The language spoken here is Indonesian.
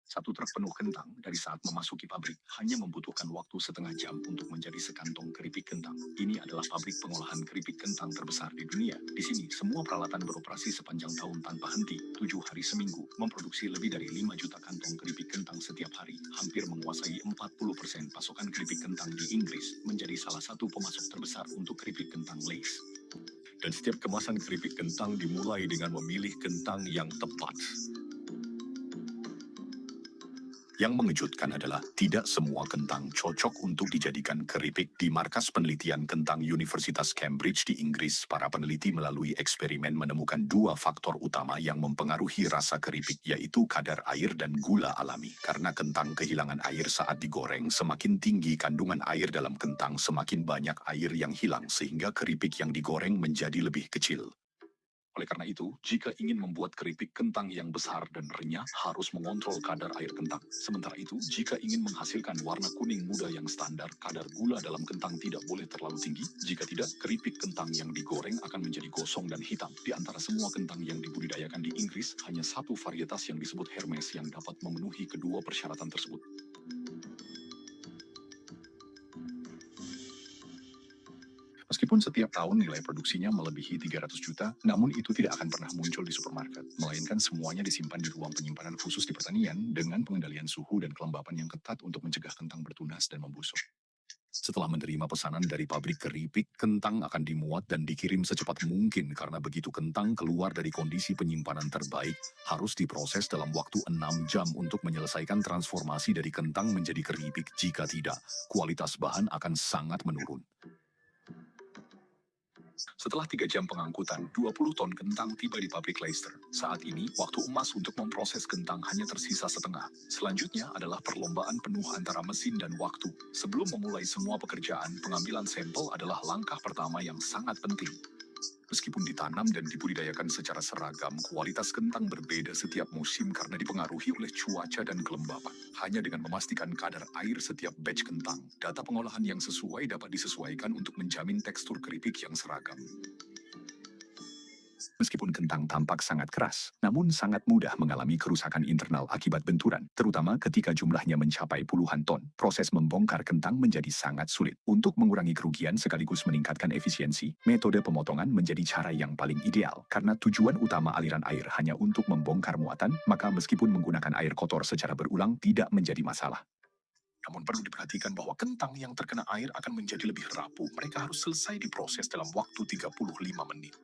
Satu truk penuh kentang dari saat memasuki pabrik hanya membutuhkan waktu setengah jam untuk menjadi sekantong keripik kentang. Ini adalah pabrik pengolahan keripik kentang terbesar di dunia. Di sini, semua peralatan beroperasi sepanjang tahun tanpa henti, 7 hari seminggu, memproduksi lebih dari 5 juta kantong keripik kentang setiap hari, hampir menguasai 40% pasokan keripik kentang di Inggris, menjadi salah satu pemasok terbesar untuk keripik kentang Lay's. Dan setiap kemasan keripik kentang dimulai dengan memilih kentang yang tepat. Yang mengejutkan adalah tidak semua kentang cocok untuk dijadikan keripik. Di markas penelitian kentang Universitas Cambridge di Inggris, para peneliti melalui eksperimen menemukan dua faktor utama yang mempengaruhi rasa keripik, yaitu kadar air dan gula alami. Karena kentang kehilangan air saat digoreng, semakin tinggi kandungan air dalam kentang, semakin banyak air yang hilang, sehingga keripik yang digoreng menjadi lebih kecil. Oleh karena itu, jika ingin membuat keripik kentang yang besar dan renyah, harus mengontrol kadar air kentang. Sementara itu, jika ingin menghasilkan warna kuning muda yang standar, kadar gula dalam kentang tidak boleh terlalu tinggi. Jika tidak, keripik kentang yang digoreng akan menjadi gosong dan hitam. Di antara semua kentang yang dibudidayakan di Inggris, hanya satu varietas yang disebut Hermes yang dapat memenuhi kedua persyaratan tersebut. Meskipun setiap tahun nilai produksinya melebihi 300 juta, namun itu tidak akan pernah muncul di supermarket, melainkan semuanya disimpan di ruang penyimpanan khusus di pertanian dengan pengendalian suhu dan kelembapan yang ketat untuk mencegah kentang bertunas dan membusuk. Setelah menerima pesanan dari pabrik keripik, kentang akan dimuat dan dikirim secepat mungkin karena begitu kentang keluar dari kondisi penyimpanan terbaik, harus diproses dalam waktu 6 jam untuk menyelesaikan transformasi dari kentang menjadi keripik. Jika tidak, kualitas bahan akan sangat menurun. Setelah 3 jam pengangkutan, 20 ton kentang tiba di pabrik Leicester. Saat ini, waktu emas untuk memproses kentang hanya tersisa setengah. Selanjutnya adalah perlombaan penuh antara mesin dan waktu. Sebelum memulai semua pekerjaan, pengambilan sampel adalah langkah pertama yang sangat penting. Meskipun ditanam dan dibudidayakan secara seragam, kualitas kentang berbeda setiap musim karena dipengaruhi oleh cuaca dan kelembapan. Hanya dengan memastikan kadar air setiap batch kentang, data pengolahan yang sesuai dapat disesuaikan untuk menjamin tekstur keripik yang seragam. Meskipun kentang tampak sangat keras, namun sangat mudah mengalami kerusakan internal akibat benturan, terutama ketika jumlahnya mencapai puluhan ton. Proses membongkar kentang menjadi sangat sulit. Untuk mengurangi kerugian sekaligus meningkatkan efisiensi, metode pemotongan menjadi cara yang paling ideal. Karena tujuan utama aliran air hanya untuk membongkar muatan, maka meskipun menggunakan air kotor secara berulang tidak menjadi masalah. Namun perlu diperhatikan bahwa kentang yang terkena air akan menjadi lebih rapuh. Mereka harus selesai diproses dalam waktu 35 menit.